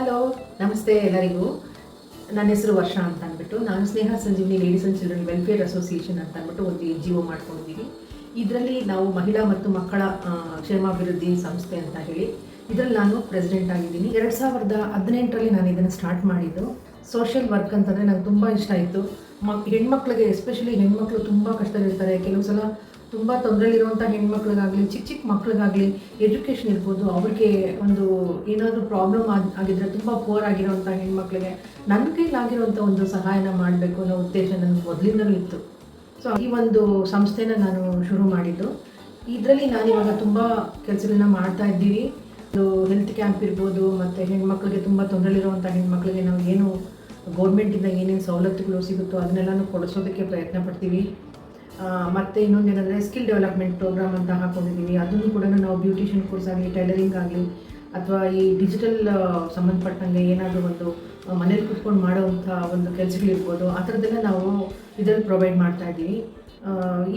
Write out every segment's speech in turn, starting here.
Hello, ನಮಸ್ತೆ ಎಲ್ಲರಿಗೂ. ನನ್ನ ಹೆಸರು ವರ್ಷ ಅಂತ ಅಂದ್ಬಿಟ್ಟು ನಾನು Sneha Sanjeevini ladies and children welfare association ಅಂತ ಅಂದ್ಬಿಟ್ಟು ಒಂದು NGO ಮಾಡ್ಕೊಂಡಿದ್ದೀವಿ. ಇದರಲ್ಲಿ ನಾವು ಮಹಿಳಾ ಮತ್ತು ಮಕ್ಕಳ ಕ್ಷೇಮಾಭಿವೃದ್ಧಿ ಸಂಸ್ಥೆ ಅಂತ ಹೇಳಿ ಇದರಲ್ಲಿ ನಾನು ಪ್ರೆಸಿಡೆಂಟ್ ಆಗಿದ್ದೀನಿ. 2018ರಲ್ಲಿ ನಾನು ಇದನ್ನು ಸ್ಟಾರ್ಟ್ ಮಾಡಿದ್ದು. ಸೋಷಿಯಲ್ ವರ್ಕ್ ಅಂತಂದರೆ ನಂಗೆ ತುಂಬ ಇಷ್ಟ ಆಯಿತು. ಹೆಣ್ಮಕ್ಳಿಗೆ, ಎಸ್ಪೆಷಲಿ ಹೆಣ್ಮಕ್ಳು ತುಂಬ ಕಷ್ಟದಲ್ಲಿರ್ತಾರೆ. ಕೆಲವು ಸಲ ತುಂಬ ತೊಂದರೆಲಿರುವಂಥ ಹೆಣ್ಮಕ್ಳಿಗಾಗಲಿ, ಚಿಕ್ಕ ಮಕ್ಳಿಗಾಗಲಿ ಎಜುಕೇಷನ್ ಇರ್ಬೋದು, ಅವ್ರಿಗೆ ಒಂದು ಏನಾದರೂ ಪ್ರಾಬ್ಲಮ್ ಆಗಿದ್ರೆ ತುಂಬ ಪೋರ್ ಆಗಿರೋವಂಥ ಹೆಣ್ಮಕ್ಳಿಗೆ ನನ್ನ ಕೈಲಾಗಿರೋವಂಥ ಒಂದು ಸಹಾಯನ ಮಾಡಬೇಕು ಅನ್ನೋ ಉದ್ದೇಶ ನನಗೆ ಮೊದಲಿಂದಲೂ ಇತ್ತು. ಸೊ ಈ ಒಂದು ಸಂಸ್ಥೆನ ನಾನು ಶುರು ಮಾಡಿದ್ದು. ಇದರಲ್ಲಿ ನಾನಿವಾಗ ತುಂಬ ಕೆಲಸಗಳನ್ನ ಮಾಡ್ತಾ ಇದ್ದೀವಿ. ಒಂದು ಹೆಲ್ತ್ ಕ್ಯಾಂಪ್ ಇರ್ಬೋದು, ಮತ್ತು ಹೆಣ್ಮಕ್ಳಿಗೆ ತುಂಬ ತೊಂದರೆಲಿರುವಂಥ ಹೆಣ್ಮಕ್ಳಿಗೆ ನಾವು ಏನು ಗೌರ್ಮೆಂಟಿಂದ ಏನೇನು ಸವಲತ್ತುಗಳು ಸಿಗುತ್ತೋ ಅದನ್ನೆಲ್ಲನೂ ಕೊಡಿಸೋದಕ್ಕೆ ಪ್ರಯತ್ನ ಪಡ್ತೀವಿ. ಮತ್ತು ಇನ್ನೊಂದು ಏನಂದರೆ ಸ್ಕಿಲ್ ಡೆವಲಪ್ಮೆಂಟ್ ಪ್ರೋಗ್ರಾಮ್ ಅಂತ ಹಾಕ್ಕೊಂಡಿದ್ದೀವಿ. ಅದನ್ನು ಕೂಡ ನಾವು ಬ್ಯೂಟಿಷಿಯನ್ ಕೋರ್ಸ್ ಆಗಲಿ, ಟೈಲರಿಂಗ್ ಆಗಲಿ, ಅಥವಾ ಈ ಡಿಜಿಟಲ್ ಸಂಬಂಧಪಟ್ಟಂಗೆ ಏನಾದರೂ ಒಂದು ಮನೇಲಿ ಕೂತ್ಕೊಂಡು ಮಾಡೋವಂಥ ಒಂದು ಕೆಲಸಗಳಿರ್ಬೋದು, ಆ ಥರದ್ದೆಲ್ಲ ನಾವು ಇದರಲ್ಲಿ ಪ್ರೊವೈಡ್ ಮಾಡ್ತಾ ಇದ್ದೀವಿ.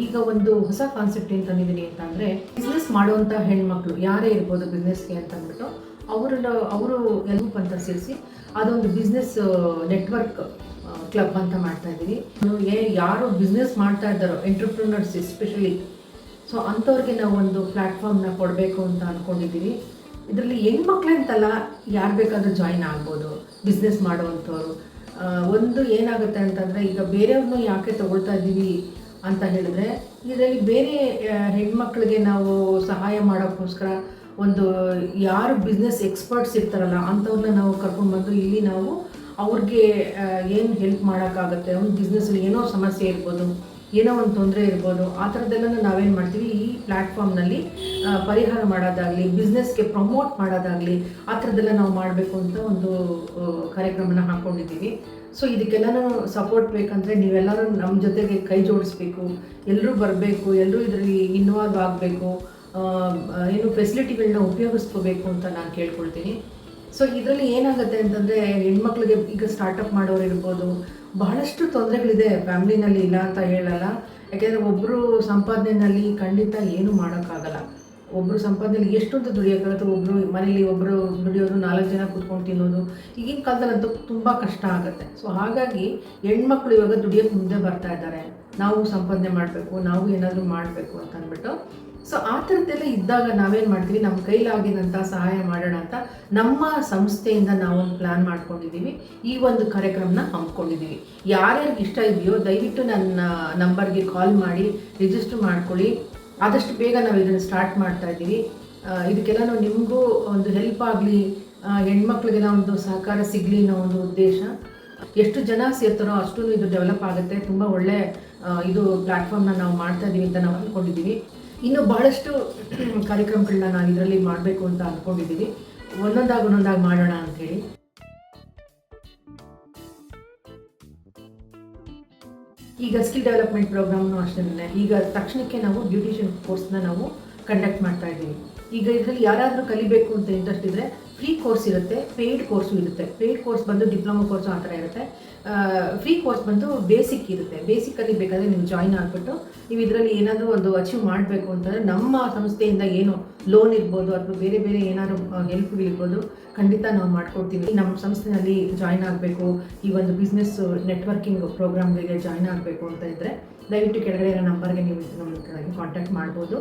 ಈಗ ಒಂದು ಹೊಸ ಕಾನ್ಸೆಪ್ಟ್ ಏನು ತಂದಿದ್ದೀನಿ ಅಂತ ಅಂದರೆ, ಬಿಸ್ನೆಸ್ ಮಾಡುವಂಥ ಹೆಣ್ಮಕ್ಳು ಯಾರೇ ಇರ್ಬೋದು ಬಿಸ್ನೆಸ್ಗೆ ಅಂತ ಅಂದ್ಬಿಟ್ಟು ಅವರು ಎಲ್ಲೂ ಅಂತ ಸೇರಿಸಿ ಅದೊಂದು ಬಿಸ್ನೆಸ್ ನೆಟ್ವರ್ಕ್ ಕ್ಲಬ್ ಅಂತ ಮಾಡ್ತಾ ಇದ್ದೀವಿ. ಯಾರು ಬಿಸ್ನೆಸ್ ಮಾಡ್ತಾ ಇದ್ದಾರೋ, ಎಂಟ್ರಪ್ರಿನರ್ಸ್ ಎಸ್ಪೆಷಲಿ, ಸೊ ಅಂಥವ್ರಿಗೆ ನಾವು ಒಂದು ಪ್ಲ್ಯಾಟ್ಫಾರ್ಮ್ನ ಕೊಡಬೇಕು ಅಂತ ಅಂದ್ಕೊಂಡಿದ್ದೀವಿ. ಇದರಲ್ಲಿ ಹೆಣ್ಮಕ್ಳೇ ಅಂತಲ್ಲ, ಯಾರು ಬೇಕಾದರೂ ಜಾಯಿನ್ ಆಗ್ಬೋದು ಬಿಸ್ನೆಸ್ ಮಾಡುವಂಥವ್ರು. ಒಂದು ಏನಾಗುತ್ತೆ ಅಂತಂದರೆ, ಈಗ ಬೇರೆಯವ್ರನ್ನೂ ಯಾಕೆ ತೊಗೊಳ್ತಾ ಇದ್ದೀವಿ ಅಂತ ಹೇಳಿದ್ರೆ, ಇದರಲ್ಲಿ ಬೇರೆ ಹೆಣ್ಮಕ್ಳಿಗೆ ನಾವು ಸಹಾಯ ಮಾಡೋಕ್ಕೋಸ್ಕರ ಒಂದು ಯಾರು ಬಿಸ್ನೆಸ್ ಎಕ್ಸ್ಪರ್ಟ್ಸ್ ಇರ್ತಾರಲ್ಲ ಅಂಥವ್ರನ್ನ ನಾವು ಕರ್ಕೊಂಡ್ಬಂದು ಇಲ್ಲಿ ನಾವು ಅವ್ರಿಗೆ ಏನು ಹೆಲ್ಪ್ ಮಾಡೋಕ್ಕಾಗುತ್ತೆ. ಒಂದು ಬಿಸ್ನೆಸ್ಸಲ್ಲಿ ಏನೋ ಸಮಸ್ಯೆ ಇರ್ಬೋದು, ಏನೋ ಒಂದು ತೊಂದರೆ ಇರ್ಬೋದು, ಆ ಥರದ್ದೆಲ್ಲ ನಾವೇನು ಮಾಡ್ತೀವಿ, ಈ ಪ್ಲ್ಯಾಟ್ಫಾರ್ಮ್ನಲ್ಲಿ ಪರಿಹಾರ ಮಾಡೋದಾಗಲಿ, ಬಿಸ್ನೆಸ್ಗೆ ಪ್ರಮೋಟ್ ಮಾಡೋದಾಗಲಿ, ಆ ಥರದ್ದೆಲ್ಲ ನಾವು ಮಾಡಬೇಕು ಅಂತ ಒಂದು ಕಾರ್ಯಕ್ರಮನ ಹಾಕ್ಕೊಂಡಿದ್ದೀವಿ. ಸೊ ಇದಕ್ಕೆಲ್ಲನೂ ಸಪೋರ್ಟ್ ಬೇಕಂದರೆ ನೀವೆಲ್ಲರೂ ನಮ್ಮ ಜೊತೆಗೆ ಕೈ ಜೋಡಿಸ್ಬೇಕು, ಎಲ್ಲರೂ ಬರಬೇಕು, ಎಲ್ಲರೂ ಇದರಲ್ಲಿ ಇನ್ವಾಲ್ವ್ ಆಗಬೇಕು, ಏನು ಫೆಸಿಲಿಟಿಗಳನ್ನ ಉಪಯೋಗಿಸ್ಕೋಬೇಕು ಅಂತ ನಾನು ಕೇಳ್ಕೊಳ್ತೀನಿ. ಸೊ ಇದರಲ್ಲಿ ಏನಾಗುತ್ತೆ ಅಂತಂದರೆ, ಹೆಣ್ಮಕ್ಳಿಗೆ ಈಗ ಸ್ಟಾರ್ಟಪ್ ಮಾಡೋರು ಇರ್ಬೋದು, ಬಹಳಷ್ಟು ತೊಂದರೆಗಳಿದೆ ಫ್ಯಾಮ್ಲಿನಲ್ಲಿ, ಇಲ್ಲ ಅಂತ ಹೇಳಲ್ಲ. ಯಾಕೆಂದರೆ ಒಬ್ಬರು ಸಂಪಾದನೆಯಲ್ಲಿ ಖಂಡಿತ ಏನೂ ಮಾಡೋಕ್ಕಾಗಲ್ಲ. ಒಬ್ಬರು ಸಂಪಾದನೆಯಲ್ಲಿ ಎಷ್ಟೊಂದು ದುಡಿಯೋಕ್ಕಾಗುತ್ತೆ. ಒಬ್ಬರು ಮನೇಲಿ ಒಬ್ಬರು ದುಡಿಯೋದು, 4 ಜನ ಕೂತ್ಕೊಂಡು ತಿನ್ನೋದು ಈಗಿನ ಕಾಲದಲ್ಲಂತೂ ತುಂಬ ಕಷ್ಟ ಆಗುತ್ತೆ. ಸೊ ಹಾಗಾಗಿ ಹೆಣ್ಮಕ್ಳು ಇವಾಗ ದುಡಿಯೋಕ್ಕೆ ಮುಂದೆ ಬರ್ತಾ ಇದ್ದಾರೆ. ನಾವು ಸಂಪಾದನೆ ಮಾಡಬೇಕು, ನಾವು ಏನಾದರೂ ಮಾಡಬೇಕು ಅಂತ ಅಂದ್ಬಿಟ್ಟು. ಸೊ ಆ ಥರದ್ದೆಲ್ಲ ಇದ್ದಾಗ ನಾವೇನು ಮಾಡ್ತೀವಿ, ನಮ್ಮ ಕೈಲಾಗಿದಂಥ ಸಹಾಯ ಮಾಡೋಣ ಅಂತ ನಮ್ಮ ಸಂಸ್ಥೆಯಿಂದ ನಾವೊಂದು ಪ್ಲ್ಯಾನ್ ಮಾಡ್ಕೊಂಡಿದ್ದೀವಿ. ಈ ಒಂದು ಕಾರ್ಯಕ್ರಮನ ಹಮ್ಮಿಕೊಂಡಿದ್ದೀವಿ. ಯಾರ್ಯಾರಿಗೆ ಇಷ್ಟ ಇದೆಯೋ ದಯವಿಟ್ಟು ನನ್ನ ನಂಬರ್ಗೆ ಕಾಲ್ ಮಾಡಿ ರಿಜಿಸ್ಟರ್ ಮಾಡ್ಕೊಳ್ಳಿ. ಆದಷ್ಟು ಬೇಗ ನಾವು ಇದನ್ನು ಸ್ಟಾರ್ಟ್ ಮಾಡ್ತಾ ಇದ್ದೀವಿ. ಇದಕ್ಕೆಲ್ಲ ನಿಮಗೂ ಒಂದು ಹೆಲ್ಪ್ ಆಗಲಿ, ಹೆಣ್ಮಕ್ಳಿಗೆಲ್ಲ ಒಂದು ಸಹಕಾರ ಸಿಗಲಿ ಅನ್ನೋ ಒಂದು ಉದ್ದೇಶ. ಎಷ್ಟು ಜನ ಸೇರ್ತಾರೋ ಅಷ್ಟು ಇದು ಡೆವಲಪ್ ಆಗುತ್ತೆ. ತುಂಬ ಒಳ್ಳೆ ಇದು ಪ್ಲ್ಯಾಟ್ಫಾರ್ಮ್ನ ನಾವು ಮಾಡ್ತಾ ಇದ್ದೀವಿ ಅಂತ ನಾವು ಅಂದ್ಕೊಂಡಿದ್ದೀವಿ. ಇನ್ನು ಬಹಳಷ್ಟು ಕಾರ್ಯಕ್ರಮಗಳನ್ನ ನಾವು ಇದರಲ್ಲಿ ಮಾಡಬೇಕು ಅಂತ ಅಂದ್ಕೊಂಡಿದ್ದೀವಿ. ಒಂದೊಂದಾಗಿ ಮಾಡೋಣ ಅಂಥೇಳಿ. ಈಗ ಸ್ಕಿಲ್ ಡೆವಲಪ್ಮೆಂಟ್ ಪ್ರೋಗ್ರಾಮ್ನು ಅಷ್ಟೇ. ಈಗ ತಕ್ಷಣಕ್ಕೆ ನಾವು ಬ್ಯೂಟಿಷಿಯನ್ ಕೋರ್ಸ್ನ ನಾವು ಕಂಡಕ್ಟ್ ಮಾಡ್ತಾ ಇದ್ದೀವಿ. ಈಗ ಇದರಲ್ಲಿ ಯಾರಾದರೂ ಕಲಿಬೇಕು ಅಂತ ಇಂಟ್ರೆಸ್ಟ್ ಇದ್ದರೆ ಫ್ರೀ ಕೋರ್ಸ್ ಇರುತ್ತೆ, ಪೇಯ್ಡ್ ಕೋರ್ಸು ಇರುತ್ತೆ. ಪೇಯ್ಡ್ ಕೋರ್ಸ್ ಬಂದು ಡಿಪ್ಲೊಮಾ ಕೋರ್ಸು ಆ ಥರ ಇರುತ್ತೆ. ಫ್ರೀ ಕೋರ್ಸ್ ಬಂದು ಬೇಸಿಕ್ ಇರುತ್ತೆ. ಬೇಸಿಕಲ್ಲಿ ಬೇಕಾದರೆ ನೀವು ಜಾಯಿನ್ ಆಗಿಬಿಟ್ಟು ನೀವು ಇದರಲ್ಲಿ ಏನಾದರೂ ಒಂದು ಅಚೀವ್ ಮಾಡಬೇಕು ಅಂತಂದರೆ ನಮ್ಮ ಸಂಸ್ಥೆಯಿಂದ ಏನು ಲೋನ್ ಇರ್ಬೋದು ಅಥವಾ ಬೇರೆ ಬೇರೆ ಏನಾದರೂ ಹೆಲ್ಪ್ಗಳಿರ್ಬೋದು, ಖಂಡಿತ ನಾವು ಮಾಡ್ಕೊಡ್ತೀವಿ. ನಮ್ಮ ಸಂಸ್ಥೆಯಲ್ಲಿ ಜಾಯಿನ್ ಆಗಬೇಕು, ಈ ಒಂದು ಬಿಸ್ನೆಸ್ ನೆಟ್ವರ್ಕಿಂಗ್ ಪ್ರೋಗ್ರಾಮ್ಗಳಿಗೆ ಜಾಯಿನ್ ಆಗಬೇಕು ಅಂತ ಇದ್ದರೆ ದಯವಿಟ್ಟು ಕೆಳಗಡೆ ಇರೋ ನಂಬರ್ಗೆ ನೀವು ನಮ್ಮ ಕಾಂಟ್ಯಾಕ್ಟ್ ಮಾಡ್ಬೋದು.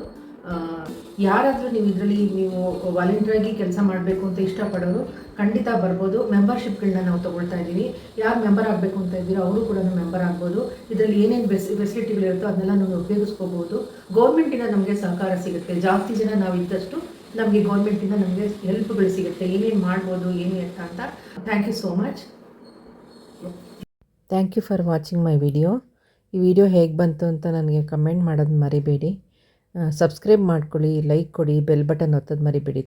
ಯಾರಾದರೂ ನೀವು ಇದರಲ್ಲಿ ನೀವು ವಾಲಂಟಿಯರಾಗಿ ಕೆಲಸ ಮಾಡಬೇಕು ಅಂತ ಇಷ್ಟಪಡೋರು ಖಂಡಿತ ಬರ್ಬೋದು. ಮೆಂಬರ್ಶಿಪ್ಗಳನ್ನ ನಾವು ತೊಗೊಳ್ತಾ ಇದ್ದೀವಿ. ಯಾರು ಮೆಂಬರ್ ಆಗಬೇಕು ಅಂತ ಇದ್ದೀರೋ ಅವರು ಕೂಡ ಮೆಂಬರ್ ಆಗ್ಬೋದು. ಇದರಲ್ಲಿ ಏನೇನು ಫೆಸಿಲಿಟಿಗಳಿರುತ್ತೋ ಅದನ್ನೆಲ್ಲ ನಾವು ಉಪಯೋಗಿಸ್ಕೋಬೋದು. ಗೌರ್ಮೆಂಟಿಂದ ನಮಗೆ ಸಹಕಾರ ಸಿಗುತ್ತೆ. ಜಾಸ್ತಿ ಜನ ನಾವು ಇದ್ದಷ್ಟು ನಮಗೆ ಗೌರ್ಮೆಂಟಿಂದ ನಮಗೆ ಹೆಲ್ಪ್ಗಳು ಸಿಗುತ್ತೆ, ಏನೇನು ಮಾಡ್ಬೋದು ಏನು ಅಂತ. Thank you so much. Thank you for watching my video. ಈ ವಿಡಿಯೋ ಹೇಗೆ ಬಂತು ಅಂತ ನನಗೆ ಕಮೆಂಟ್ ಮಾಡೋದು ಮರಿಬೇಡಿ. ಸಬ್ಸ್ಕ್ರೈಬ್ ಮಾಡ್ಕೊಳ್ಳಿ, ಲೈಕ್ ಕೊಡಿ, ಬೆಲ್ ಬಟನ್ ಒತ್ತೋದು ಮರಿಬೇಡಿ.